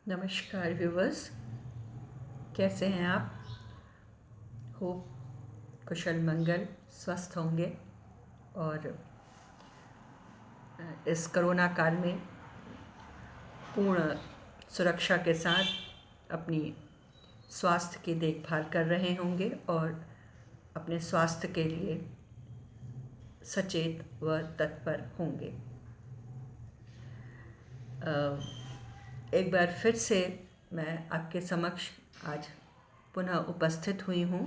नमस्कार व्यूवर्स, कैसे हैं आप? होप कुशल मंगल स्वस्थ होंगे और इस कोरोना काल में पूर्ण सुरक्षा के साथ अपनी स्वास्थ्य की देखभाल कर रहे होंगे और अपने स्वास्थ्य के लिए सचेत व तत्पर होंगे। एक बार फिर से मैं आपके समक्ष आज पुनः उपस्थित हुई हूँ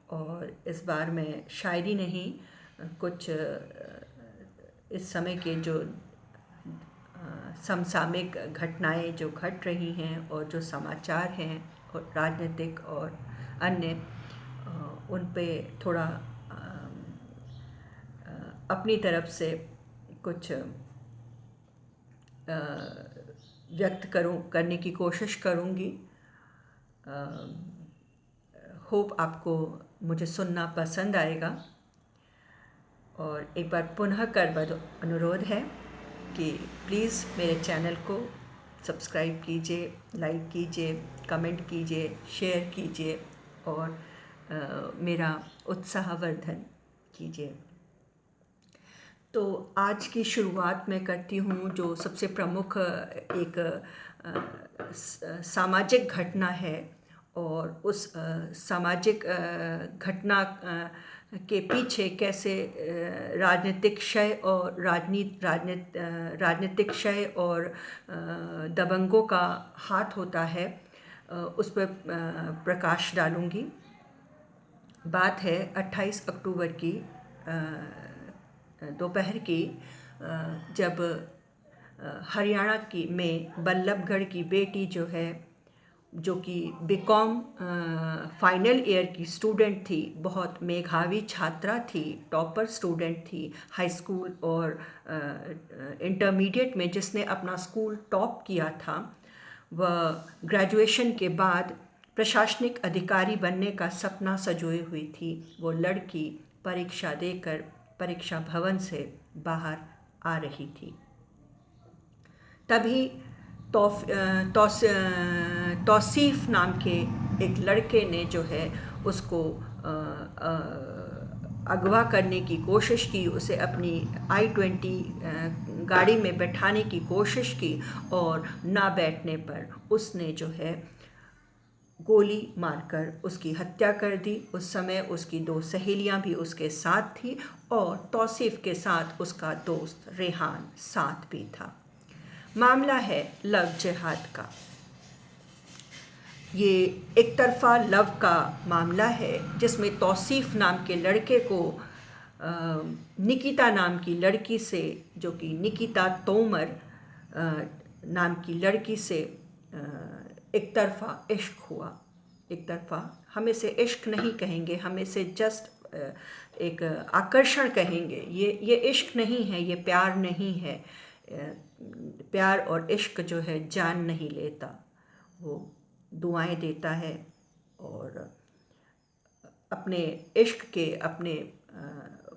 और इस बार मैं शायरी नहीं, कुछ इस समय के जो समसामयिक घटनाएं जो घट रही हैं और जो समाचार हैं और राजनीतिक और अन्य, उन पे थोड़ा अपनी तरफ से कुछ व्यक्त करने की कोशिश करूँगी। होप आपको मुझे सुनना पसंद आएगा और एक बार पुनः कर अनुरोध है कि प्लीज़ मेरे चैनल को सब्सक्राइब कीजिए, लाइक कीजिए, कमेंट कीजिए, शेयर कीजिए और मेरा उत्साहवर्धन कीजिए। तो आज की शुरुआत मैं करती हूँ जो सबसे प्रमुख एक सामाजिक घटना है और उस सामाजिक घटना के पीछे कैसे राजनीतिक क्षय और राजनीतिक क्षय और दबंगों का हाथ होता है, उस पर प्रकाश डालूँगी। बात है 28 अक्टूबर की दोपहर की, जब हरियाणा की में बल्लभगढ़ की बेटी जो है, जो कि बीकॉम फाइनल ईयर की स्टूडेंट थी, बहुत मेधावी छात्रा थी, टॉपर स्टूडेंट थी हाई स्कूल और इंटरमीडिएट में, जिसने अपना स्कूल टॉप किया था। वह ग्रेजुएशन के बाद प्रशासनिक अधिकारी बनने का सपना संजोए हुई थी। वो लड़की परीक्षा देकर परीक्षा भवन से बाहर आ रही थी। तभी तौसीफ नाम के एक लड़के ने जो है उसको अगवा करने की कोशिश की, उसे अपनी I-20 गाड़ी में बैठाने की कोशिश की और ना बैठने पर उसने जो है गोली मारकर उसकी हत्या कर दी। उस समय उसकी 2 सहेलियां भी उसके साथ थी और तौसीफ के साथ उसका दोस्त रेहान साथ भी था। मामला है लव जिहाद का। ये एक तरफा लव का मामला है जिसमें तौसीफ नाम के लड़के को निकिता नाम की लड़की से, जो कि निकिता तोमर नाम की लड़की से एक तरफा इश्क हुआ। एक तरफा, हम इसे इश्क नहीं कहेंगे, हम इसे जस्ट एक आकर्षण कहेंगे। ये इश्क नहीं है, ये प्यार नहीं है। प्यार और इश्क जो है जान नहीं लेता, वो दुआएं देता है और अपने इश्क के, अपने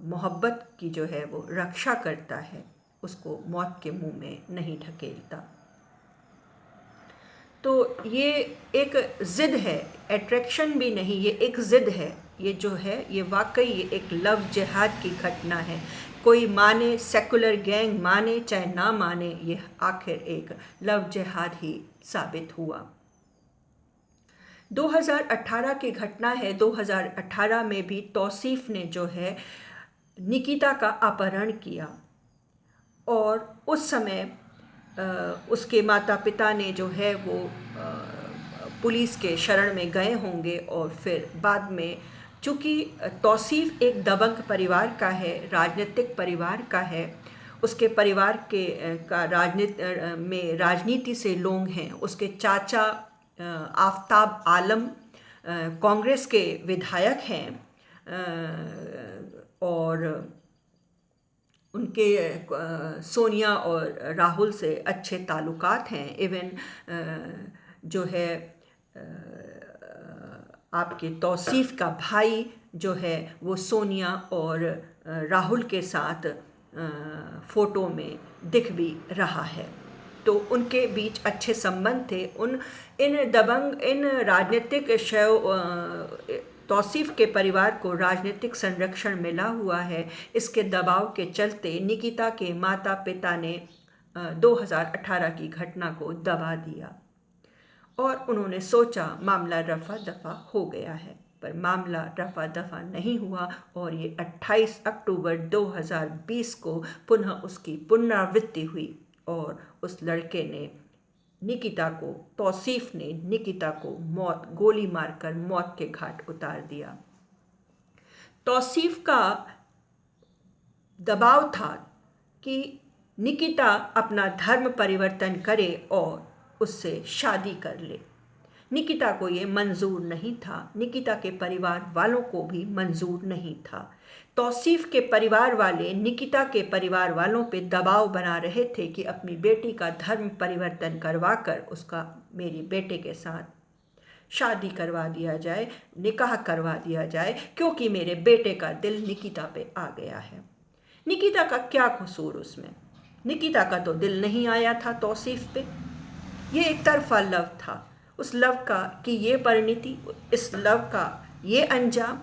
मोहब्बत की जो है वो रक्षा करता है, उसको मौत के मुंह में नहीं ढकेलता। तो ये एक ज़िद है, अट्रैक्शन भी नहीं, ये एक ज़िद है। ये जो है ये वाकई ये एक लव जिहाद की घटना है। कोई माने, सेकुलर गैंग माने चाहे ना माने, ये आखिर एक लव जिहाद ही साबित हुआ। 2018 की घटना है। 2018 में भी तौसीफ ने जो है निकिता का अपहरण किया और उस समय उसके माता पिता ने जो है वो पुलिस के शरण में गए होंगे और फिर बाद में, चूँकि तौसीफ एक दबंग परिवार का है, राजनीतिक परिवार का है, उसके परिवार के का राजनीति से लोग हैं। उसके चाचा आफताब आलम कांग्रेस के विधायक हैं और उनके सोनिया और राहुल से अच्छे ताल्लुकात हैं। इवन जो है आपके तौसीफ का भाई जो है वो सोनिया और राहुल के साथ फ़ोटो में दिख भी रहा है। तो उनके बीच अच्छे संबंध थे। इन राजनीतिक तौसीफ के परिवार को राजनीतिक संरक्षण मिला हुआ है। इसके दबाव के चलते निकिता के माता पिता ने 2018 की घटना को दबा दिया और उन्होंने सोचा मामला रफा दफा हो गया है, पर मामला रफा दफा नहीं हुआ और ये 28 अक्टूबर 2020 को पुनः उसकी पुनरावृत्ति हुई और उस लड़के ने तौसीफ ने निकिता को गोली मारकर मौत के घाट उतार दिया। तौसीफ का दबाव था कि निकिता अपना धर्म परिवर्तन करे और उससे शादी कर ले। निकिता को ये मंजूर नहीं था, निकिता के परिवार वालों को भी मंजूर नहीं था। तौसीफ के परिवार वाले निकिता के परिवार वालों पे दबाव बना रहे थे कि अपनी बेटी का धर्म परिवर्तन करवाकर उसका मेरी बेटे के साथ शादी करवा दिया जाए, निकाह करवा दिया जाए, क्योंकि मेरे बेटे का दिल निकिता पे आ गया है। निकिता का क्या कसूर उसमें? निकिता का तो दिल नहीं आया था तौसीफ पे। ये एक तरफा लव था। उस लव का कि ये परिणति, इस लव का ये अंजाम,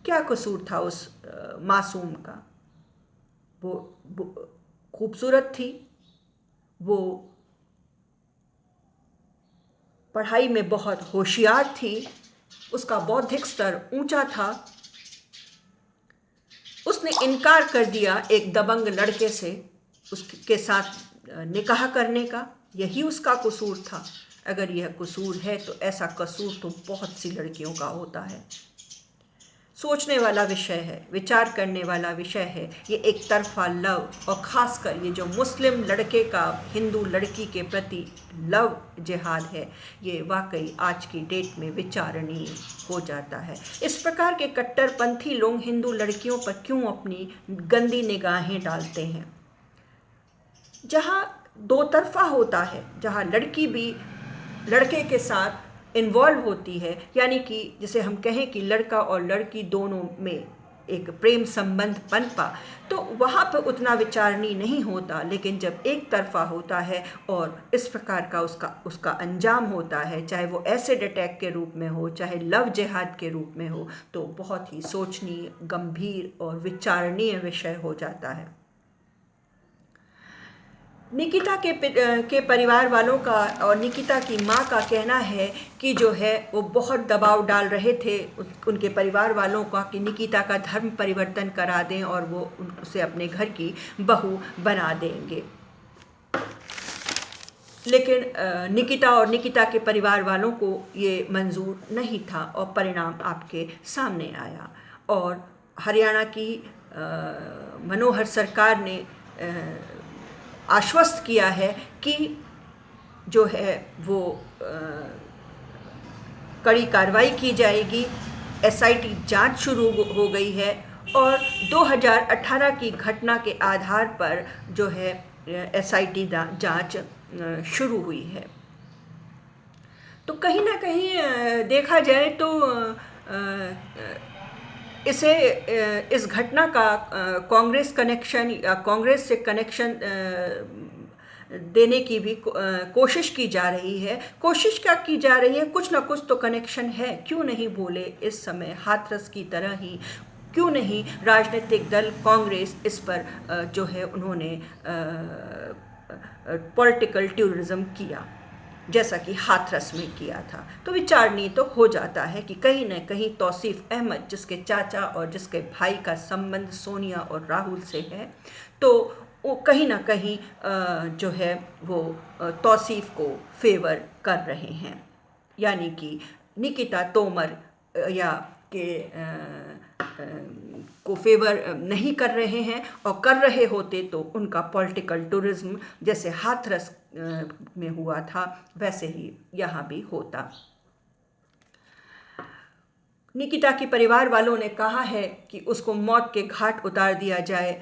क्या कसूर था उस मासूम का? वो खूबसूरत थी, वो पढ़ाई में बहुत होशियार थी, उसका बौद्धिक स्तर ऊंचा था। उसने इनकार कर दिया एक दबंग लड़के से उसके साथ निकाह करने का। यही उसका कसूर था। अगर यह कसूर है तो ऐसा कसूर तो बहुत सी लड़कियों का होता है। सोचने वाला विषय है, विचार करने वाला विषय है। ये एक तरफा लव और ख़ासकर ये जो मुस्लिम लड़के का हिंदू लड़की के प्रति लव जिहाद है, ये वाकई आज की डेट में विचारणीय हो जाता है। इस प्रकार के कट्टरपंथी लोग हिंदू लड़कियों पर क्यों अपनी गंदी निगाहें डालते हैं? जहाँ दो तरफा होता है, जहाँ लड़की भी लड़के के साथ इन्वॉल्व होती है, यानी कि जिसे हम कहें कि लड़का और लड़की दोनों में एक प्रेम संबंध पनपा, तो वहाँ पर उतना विचारणीय नहीं होता। लेकिन जब एक तरफा होता है और इस प्रकार का उसका अंजाम होता है, चाहे वो एसिड अटैक के रूप में हो, चाहे लव जिहाद के रूप में हो, तो बहुत ही सोचनीय, गंभीर और विचारणीय विषय हो जाता है। निकिता के परिवार वालों का और निकिता की माँ का कहना है कि जो है वो बहुत दबाव डाल रहे थे उनके परिवार वालों का कि निकिता का धर्म परिवर्तन करा दें और वो उसे अपने घर की बहू बना देंगे। लेकिन निकिता और निकिता के परिवार वालों को ये मंजूर नहीं था और परिणाम आपके सामने आया। और हरियाणा की मनोहर सरकार ने आश्वस्त किया है कि जो है वो कड़ी कार्रवाई की जाएगी। एसआईटी जांच शुरू हो गई है और 2018 की घटना के आधार पर जो है एसआईटी जांच शुरू हुई है। तो कहीं ना कहीं देखा जाए तो इस घटना का कांग्रेस कनेक्शन या कांग्रेस से कनेक्शन देने की भी कोशिश की जा रही है। कोशिश क्या की जा रही है? कुछ ना कुछ तो कनेक्शन है। क्यों नहीं बोले इस समय हाथरस की तरह ही, क्यों नहीं राजनीतिक दल कांग्रेस इस पर जो है उन्होंने पॉलिटिकल टूरिज्म किया, जैसा कि हाथरस में किया था। तो विचारणीय तो हो जाता है कि कहीं न कहीं तौसीफ अहमद, जिसके चाचा और जिसके भाई का संबंध सोनिया और राहुल से है, तो वो कहीं ना कहीं जो है वो तौसीफ को फेवर कर रहे हैं, यानी कि निकिता तोमर या के को फेवर नहीं कर रहे हैं। और कर रहे होते तो उनका पॉलिटिकल टूरिज्म जैसे हाथरस में हुआ था वैसे ही यहाँ भी होता। निकिता के परिवार वालों ने कहा है कि उसको मौत के घाट उतार दिया जाए,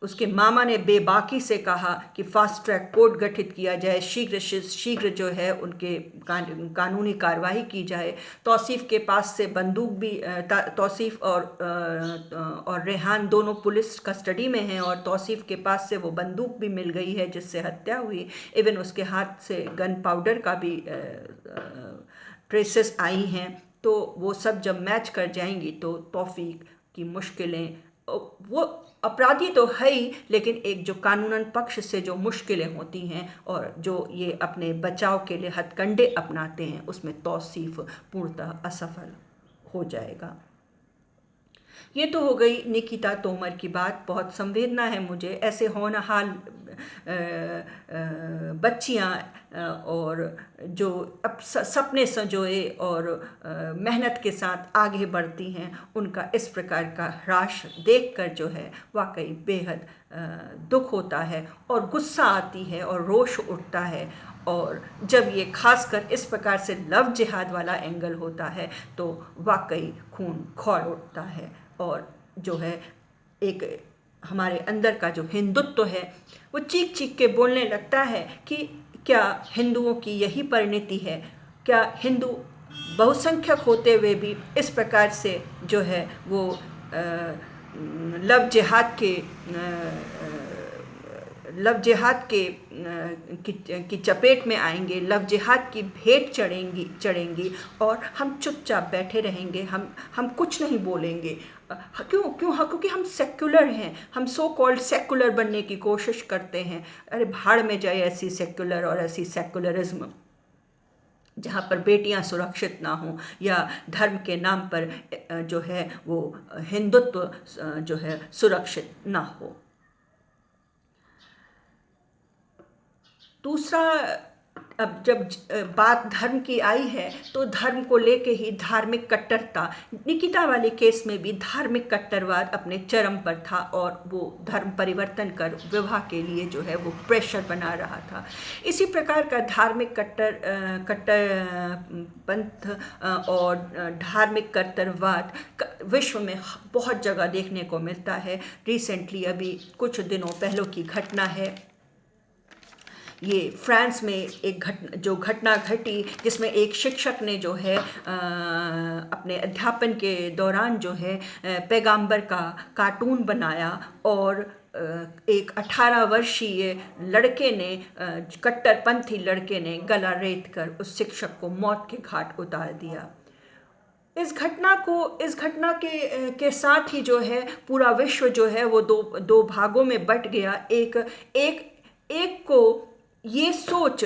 उसके मामा ने बेबाकी से कहा कि फास्ट ट्रैक कोर्ट गठित किया जाए, शीघ्र से शीघ्र जो है उनके कानूनी कार्रवाई की जाए। तौसीफ़ के पास से बंदूक भी तौसीफ़ और रेहान दोनों पुलिस कस्टडी में हैं और तौसीफ़ के पास से वो बंदूक भी मिल गई है जिससे हत्या हुई। इवन उसके हाथ से गन पाउडर का भी ट्रेसेस आई हैं। तो वो सब जब मैच कर जाएंगी तो तौफीक की मुश्किलें, वो अपराधी तो है ही, लेकिन एक जो कानूनन पक्ष से जो मुश्किलें होती हैं और जो ये अपने बचाव के लिए हथकंडे अपनाते हैं, उसमें तौसीफ़ पूर्णतः असफल हो जाएगा। ये तो हो गई निकिता तोमर की बात। बहुत संवेदना है मुझे, ऐसे होनहार बच्चियां और जो अब सपने संजोए और मेहनत के साथ आगे बढ़ती हैं, उनका इस प्रकार का ह्रास देखकर जो है वाकई बेहद दुख होता है और गुस्सा आती है और रोष उठता है। और जब ये खासकर इस प्रकार से लव जिहाद वाला एंगल होता है तो वाकई खून खौल उठता है और जो है एक हमारे अंदर का जो हिंदुत्व है वो चीख चीख के बोलने लगता है कि क्या हिंदुओं की यही परिणति है? क्या हिंदू बहुसंख्यक होते हुए भी इस प्रकार से जो है वो लव जिहाद के की चपेट में आएंगे, लव जिहाद की भेंट चढ़ेंगी और हम चुपचाप बैठे रहेंगे, हम कुछ नहीं बोलेंगे। क्यों? हाँ, क्योंकि हम सेक्युलर हैं, हम सो कॉल्ड सेक्युलर बनने की कोशिश करते हैं। अरे भाड़ में जाए ऐसी सेक्युलर और ऐसी सेक्युलरिज्म जहाँ पर बेटियां सुरक्षित ना हों या धर्म के नाम पर जो है वो हिंदुत्व जो है सुरक्षित ना हो। दूसरा, अब जब बात धर्म की आई है तो धर्म को लेके ही धार्मिक कट्टरता, निकिता वाले केस में भी धार्मिक कट्टरवाद अपने चरम पर था और वो धर्म परिवर्तन कर विवाह के लिए जो है वो प्रेशर बना रहा था। इसी प्रकार का धार्मिक कट्टरपंथ और धार्मिक कट्टरवाद विश्व में बहुत जगह देखने को मिलता है। रिसेंटली अभी कुछ दिनों पहले की घटना है, ये फ्रांस में एक घटना घटी जिसमें एक शिक्षक ने जो है अपने अध्यापन के दौरान जो है पैगंबर का कार्टून बनाया और एक 18 वर्षीय लड़के ने, कट्टरपंथी लड़के ने गला रेत कर उस शिक्षक को मौत के घाट उतार दिया। इस घटना के साथ ही जो है पूरा विश्व जो है वो दो भागों में बट गया। एक को ये सोच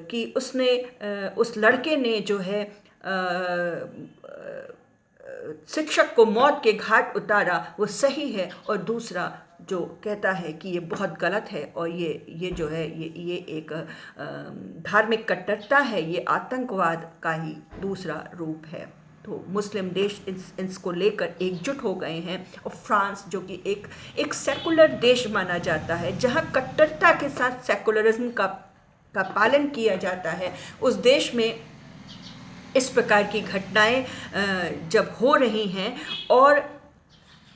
कि उसने उस लड़के ने जो है शिक्षक को मौत के घाट उतारा वो सही है, और दूसरा जो कहता है कि ये बहुत गलत है और ये जो है ये एक धार्मिक कट्टरता है, ये आतंकवाद का ही दूसरा रूप है। तो मुस्लिम देश इसको लेकर एकजुट हो गए हैं और फ्रांस जो कि एक सेकुलर देश माना जाता है, जहां कट्टरता के साथ सेकुलरिज्म का पालन किया जाता है, उस देश में इस प्रकार की घटनाएं जब हो रही हैं और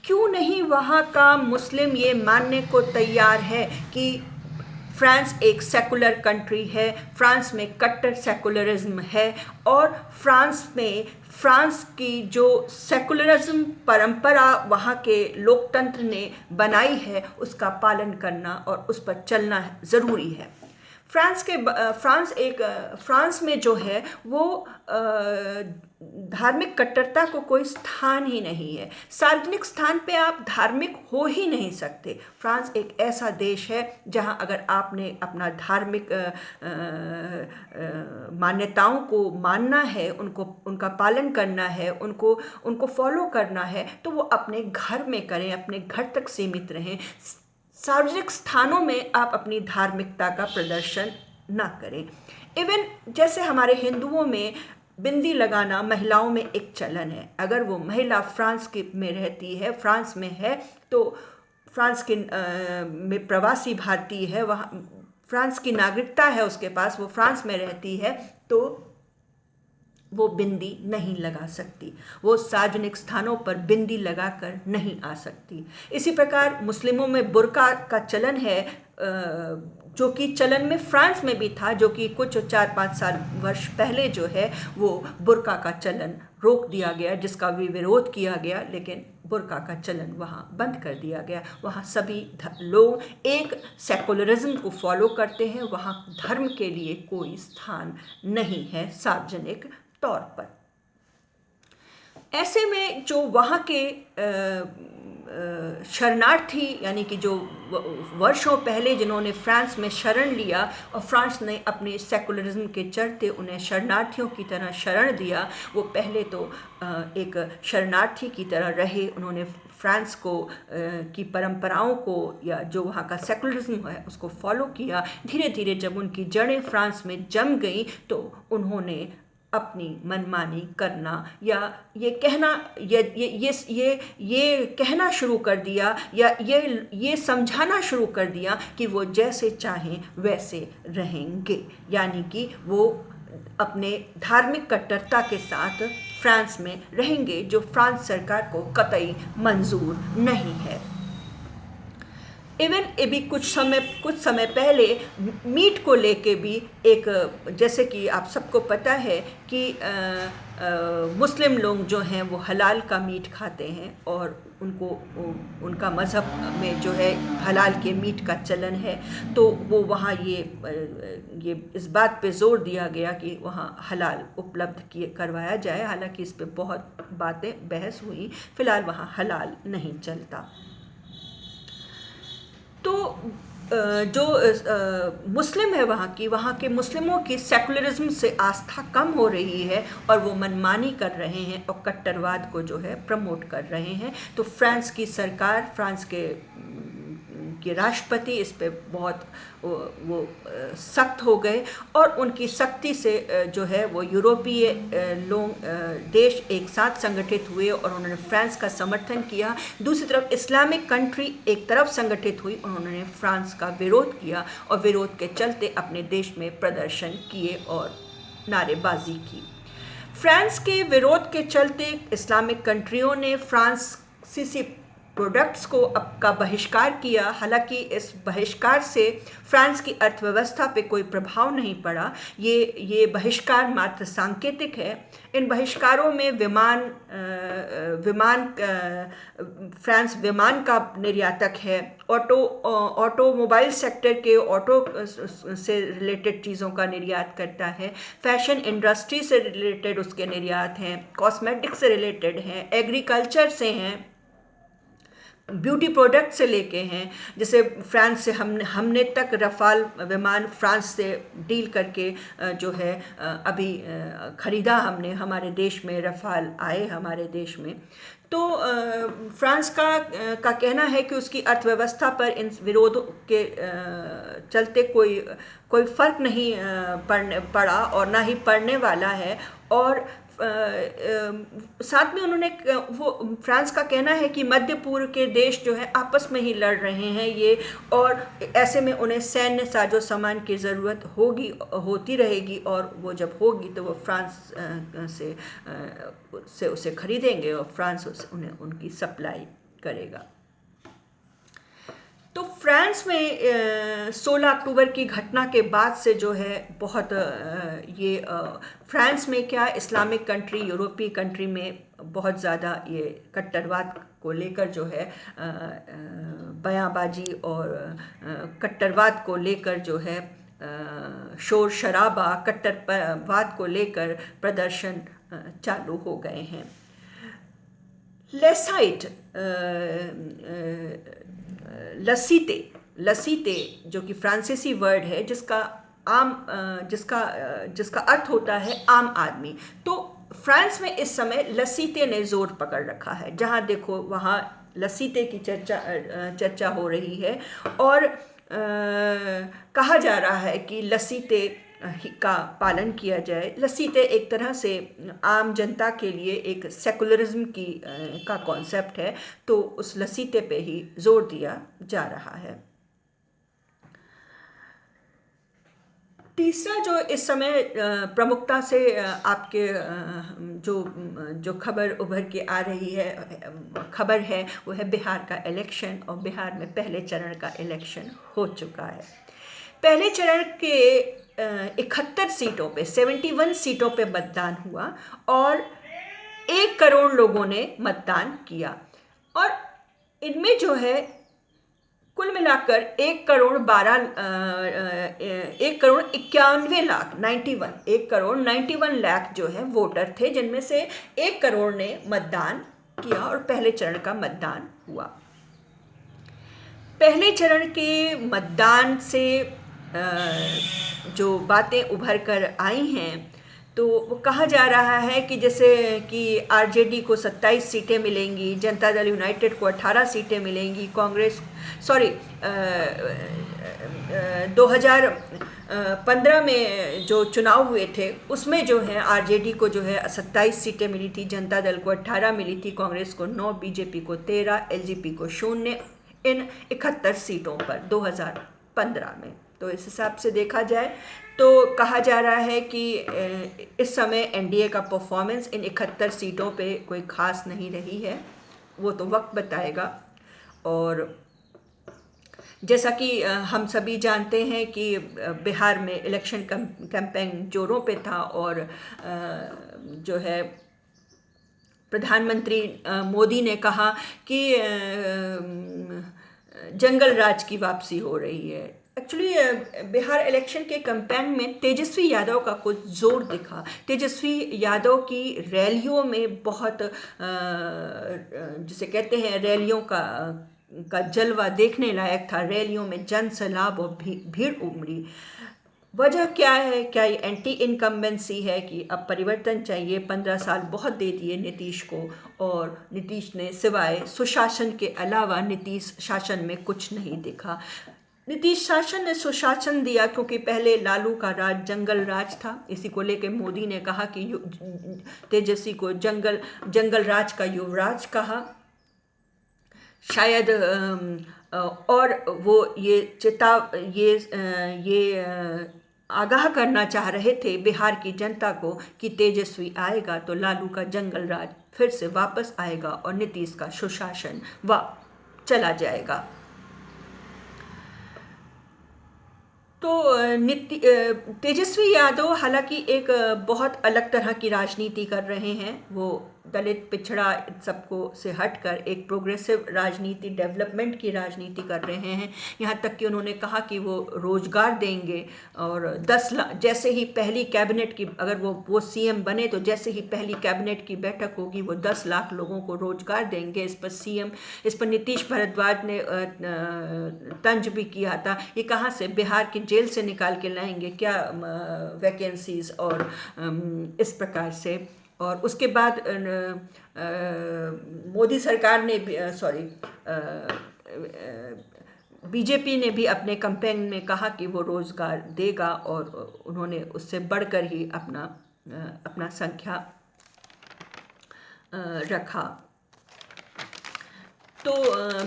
क्यों नहीं वहाँ का मुस्लिम ये मानने को तैयार है कि फ्रांस एक सेकुलर कंट्री है, फ्रांस में कट्टर सेकुलरिज्म है और फ्रांस की जो सेकुलरिज्म परंपरा वहाँ के लोकतंत्र ने बनाई है उसका पालन करना और उस पर चलना ज़रूरी है। फ्रांस में जो है वो धार्मिक कट्टरता को कोई स्थान ही नहीं है। सार्वजनिक स्थान पे आप धार्मिक हो ही नहीं सकते। फ्रांस एक ऐसा देश है जहां अगर आपने अपना धार्मिक मान्यताओं को मानना है, उनका पालन करना है, उनको फॉलो करना है, तो वो अपने घर में करें, अपने घर तक सीमित रहें। सार्वजनिक स्थानों में आप अपनी धार्मिकता का प्रदर्शन ना करें। इवन जैसे हमारे हिंदुओं में बिंदी लगाना महिलाओं में एक चलन है। अगर वो महिला फ्रांस में रहती है, फ्रांस में है, तो फ्रांस के में प्रवासी भारतीय है, वहाँ फ्रांस की नागरिकता है उसके पास, वो फ्रांस में रहती है, तो वो बिंदी नहीं लगा सकती, वो सार्वजनिक स्थानों पर बिंदी लगाकर नहीं आ सकती। इसी प्रकार मुस्लिमों में बुर्का का चलन है, जो कि चलन में फ्रांस में भी था, जो कि कुछ 4-5 वर्ष पहले जो है वो बुर्का का चलन रोक दिया गया, जिसका भी विरोध किया गया, लेकिन बुर्का का चलन वहाँ बंद कर दिया गया। वहाँ सभी लोग एक सेकुलरिज्म को फॉलो करते हैं, वहाँ धर्म के लिए कोई स्थान नहीं है सार्वजनिक तौर पर। ऐसे में जो वहाँ के शरणार्थी, यानी कि जो वर्षों पहले जिन्होंने फ्रांस में शरण लिया और फ्रांस ने अपने सेकुलरिज्म के चलते उन्हें शरणार्थियों की तरह शरण दिया, वो पहले तो एक शरणार्थी की तरह रहे। उन्होंने फ्रांस को की परंपराओं को या जो वहाँ का सेकुलरिज्म है उसको फॉलो किया। धीरे धीरे जब उनकी जड़ें फ्रांस में जम गई तो उन्होंने अपनी मनमानी करना या ये कहना ये कहना शुरू कर दिया या ये समझाना शुरू कर दिया कि वो जैसे चाहें वैसे रहेंगे, यानी कि वो अपने धार्मिक कट्टरता के साथ फ्रांस में रहेंगे, जो फ्रांस सरकार को कतई मंजूर नहीं है। इवन अभी कुछ समय पहले मीट को लेके भी एक, जैसे कि आप सबको पता है कि मुस्लिम लोग जो हैं वो हलाल का मीट खाते हैं और उनका मज़हब में जो है हलाल के मीट का चलन है, तो वो वहाँ ये इस बात पे जोर दिया गया कि वहाँ हलाल उपलब्ध करवाया जाए। हालांकि इस पे बहुत बहस हुई, फ़िलहाल वहाँ हलाल नहीं चलता। तो जो मुस्लिम है वहाँ के मुस्लिमों की सेकुलरिज्म से आस्था कम हो रही है और वो मनमानी कर रहे हैं और कट्टरवाद को जो है प्रमोट कर रहे हैं। तो फ्रांस की सरकार, फ्रांस के राष्ट्रपति इस पे बहुत वो सख्त हो गए और उनकी सख्ती से जो है वो यूरोपीय देश एक साथ संगठित हुए और उन्होंने फ्रांस का समर्थन किया। दूसरी तरफ इस्लामिक कंट्री एक तरफ संगठित हुई, उन्होंने फ्रांस का विरोध किया और विरोध के चलते अपने देश में प्रदर्शन किए और नारेबाजी की। फ्रांस के विरोध के चलते इस्लामिक कंट्रियों ने फ्रांसीसी प्रोडक्ट्स का बहिष्कार किया। हालांकि इस बहिष्कार से फ्रांस की अर्थव्यवस्था पे कोई प्रभाव नहीं पड़ा। ये बहिष्कार मात्र सांकेतिक है। इन बहिष्कारों में फ्रांस विमान का निर्यातक है, ऑटोमोबाइल सेक्टर के ऑटो से रिलेटेड चीज़ों का निर्यात करता है, फैशन इंडस्ट्री से रिलेटेड उसके निर्यात हैं, कॉस्मेटिक्स से रिलेटेड हैं, एग्रीकल्चर से हैं, ब्यूटी प्रोडक्ट से लेके हैं। जैसे फ्रांस से हमने तक रफाल विमान फ्रांस से डील करके जो है अभी ख़रीदा हमने, हमारे देश में रफाल आए हमारे देश में। तो फ्रांस का कहना है कि उसकी अर्थव्यवस्था पर इन विरोधों के चलते कोई फ़र्क नहीं पड़ा और ना ही पड़ने वाला है। और साथ में उन्होंने फ्रांस का कहना है कि मध्य पूर्व के देश जो है आपस में ही लड़ रहे हैं ये, और ऐसे में उन्हें सैन्य साजो सामान की ज़रूरत होती रहेगी और वो जब होगी तो वो फ्रांस से उसे खरीदेंगे और फ्रांस उन्हें उनकी सप्लाई करेगा। तो फ्रांस में 16 अक्टूबर की घटना के बाद से जो है बहुत फ्रांस में क्या इस्लामिक कंट्री, यूरोपीय कंट्री में बहुत ज़्यादा ये कट्टरवाद को लेकर जो है बयानबाजी और कट्टरवाद को लेकर जो है शोर शराबा, कट्टरवाद को लेकर प्रदर्शन चालू हो गए हैं। लेसाइट लसीते जो कि फ्रांसीसी वर्ड है जिसका अर्थ होता है आम आदमी। तो फ्रांस में इस समय लसीते ने जोर पकड़ रखा है, जहाँ देखो वहाँ लसीते की चर्चा हो रही है और कहा जा रहा है कि लसीते का पालन किया जाए। लसीते एक तरह से आम जनता के लिए एक सेकुलरिज्म का कॉन्सेप्ट है, तो उस लसीते पे ही जोर दिया जा रहा है। तीसरा जो इस समय प्रमुखता से आपके जो जो खबर उभर के आ रही है, खबर है, वो है बिहार का इलेक्शन। और बिहार में पहले चरण का इलेक्शन हो चुका है। पहले चरण के 71 सीटों पे, 71 सीटों पे मतदान हुआ और 1 करोड़ लोगों ने मतदान किया। और इनमें जो है कुल मिलाकर 1 करोड़ 91 लाख 1 करोड़ 91 लाख जो है वोटर थे, जिनमें से 1 करोड़ ने मतदान किया और पहले चरण का मतदान हुआ। पहले चरण के मतदान से जो बातें उभर कर आई हैं, तो वो कहा जा रहा है कि जैसे कि आरजेडी को 27 सीटें मिलेंगी, जनता दल यूनाइटेड को 18 सीटें मिलेंगी, कांग्रेस 2015 में जो चुनाव हुए थे उसमें जो है आरजेडी को जो है 27 सीटें मिली थी, जनता दल को 18 मिली थी, कांग्रेस को 9, बीजेपी को 13, एलजेपी को 0 इन 71 सीटों पर 2015 में। तो इस हिसाब से देखा जाए तो कहा जा रहा है कि इस समय एनडीए का परफॉर्मेंस इन 71 सीटों पे कोई ख़ास नहीं रही है, वो तो वक्त बताएगा। और जैसा कि हम सभी जानते हैं कि बिहार में इलेक्शन कैंपेन जोरों पे था और जो है प्रधानमंत्री मोदी ने कहा कि जंगल राज की वापसी हो रही है। एक्चुअली बिहार इलेक्शन के कैंपेन में तेजस्वी यादव का कुछ जोर दिखा। तेजस्वी यादव की रैलियों में बहुत जिसे कहते हैं रैलियों का जलवा देखने लायक था। रैलियों में जन सैलाब और भीड़ उमड़ी। वजह क्या है? क्या ये एंटी इनकम्बेंसी है कि अब परिवर्तन चाहिए? 15 साल बहुत दे दिए नीतीश को और नीतीश ने सिवाय सुशासन के अलावा नीतीश शासन में कुछ नहीं दिखा। नीतीश शासन ने सुशासन दिया क्योंकि पहले लालू का राज जंगल राज था। इसी को लेकर मोदी ने कहा कि तेजस्वी को जंगल राज का युवराज कहा शायद। और वो ये आगाह करना चाह रहे थे बिहार की जनता को कि तेजस्वी आएगा तो लालू का जंगल राज फिर से वापस आएगा और नीतीश का सुशासन चला जाएगा। तो तेजस्वी यादव हालांकि एक बहुत अलग तरह की राजनीति कर रहे हैं। वो दलित पिछड़ा सबको से हटकर एक प्रोग्रेसिव राजनीति, डेवलपमेंट की राजनीति कर रहे हैं। यहाँ तक कि उन्होंने कहा कि वो रोजगार देंगे और 10 लाख, जैसे ही पहली कैबिनेट की, अगर वो सीएम बने तो जैसे ही पहली कैबिनेट की बैठक होगी वो 10 लाख लोगों को रोजगार देंगे। इस पर नीतीश भारद्वाज ने तंज भी किया था। ये कहाँ से बिहार की जेल से निकाल के लाएंगे क्या वैकेंसीज और इस प्रकार से। और उसके बाद मोदी सरकार ने बीजेपी ने भी अपने कैंपेन में कहा कि वो रोजगार देगा और उन्होंने उससे बढ़कर ही अपना संख्या रखा। तो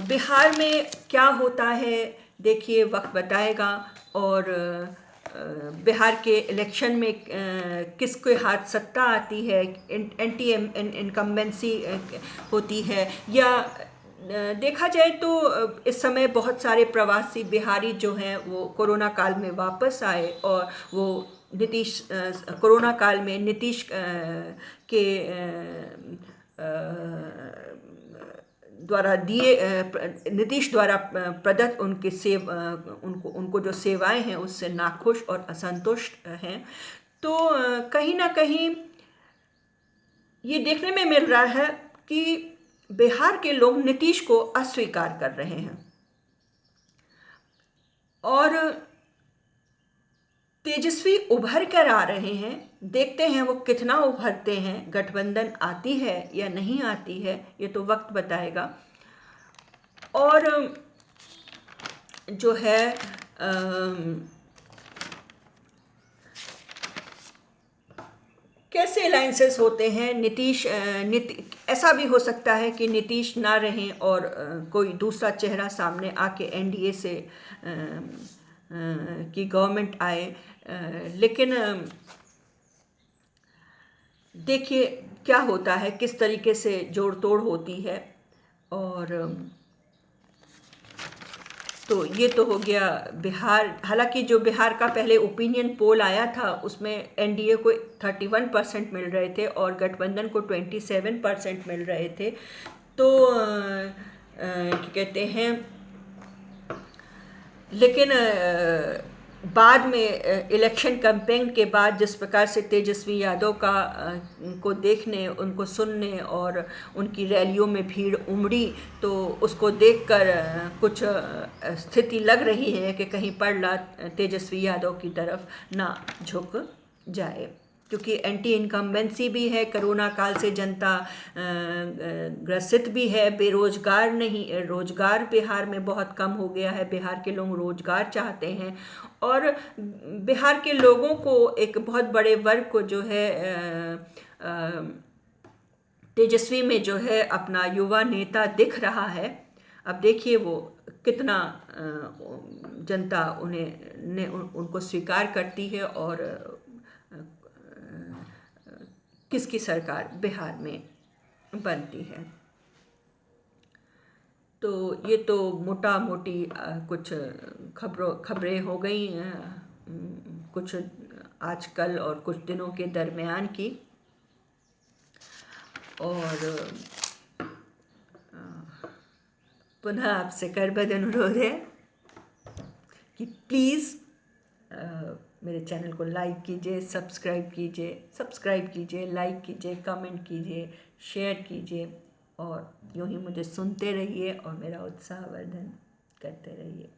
बिहार में क्या होता है देखिए, वक्त बताएगा। और बिहार के इलेक्शन में किसके हाथ सत्ता आती है, एंटी इनकम्बेंसी होती है, या देखा जाए तो इस समय बहुत सारे प्रवासी बिहारी जो हैं वो कोरोना काल में वापस आए और वो कोरोना काल में नीतीश के नीतीश द्वारा प्रदत्त उनको जो सेवाएं हैं उससे नाखुश और असंतुष्ट हैं। तो कहीं ना कहीं ये देखने में मिल रहा है कि बिहार के लोग नीतीश को अस्वीकार कर रहे हैं और तेजस्वी उभर कर आ रहे हैं। देखते हैं वो कितना उभरते हैं, गठबंधन आती है या नहीं आती है, ये तो वक्त बताएगा। और जो है कैसे अलायंसेस होते हैं, ऐसा भी हो सकता है कि नीतीश ना रहें और कोई दूसरा चेहरा सामने आके एनडीए से की गवर्नमेंट आए, लेकिन देखिए क्या होता है, किस तरीके से जोड़ तोड़ होती है। और तो ये तो हो गया बिहार। हालांकि जो बिहार का पहले ओपिनियन पोल आया था उसमें एनडीए को 31% मिल रहे थे और गठबंधन को 27% मिल रहे थे। तो क्या कहते हैं, लेकिन बाद में इलेक्शन कैंपेन के बाद जिस प्रकार से तेजस्वी यादव का को देखने, उनको सुनने और उनकी रैलियों में भीड़ उमड़ी, तो उसको देखकर कुछ स्थिति लग रही है कि कहीं पड़ला तेजस्वी यादव की तरफ ना झुक जाए, क्योंकि एंटी इनकम्बेंसी भी है, कोरोना काल से जनता ग्रसित भी है, बेरोजगार नहीं, रोजगार बिहार में बहुत कम हो गया है, बिहार के लोग रोजगार चाहते हैं। और बिहार के लोगों को, एक बहुत बड़े वर्ग को जो है तेजस्वी में जो है अपना युवा नेता दिख रहा है। अब देखिए वो कितना जनता उनको स्वीकार करती है और किसकी सरकार बिहार में बनती है। तो ये तो मोटा मोटी कुछ खबरें हो गई, कुछ आजकल और कुछ दिनों के दरमियान की। और पुनः आपसे करबद्ध अनुरोध है कि प्लीज़ मेरे चैनल को लाइक कीजिए, सब्सक्राइब कीजिए, लाइक कीजिए, कमेंट कीजिए, शेयर कीजिए और यूँ ही मुझे सुनते रहिए और मेरा उत्साहवर्धन करते रहिए।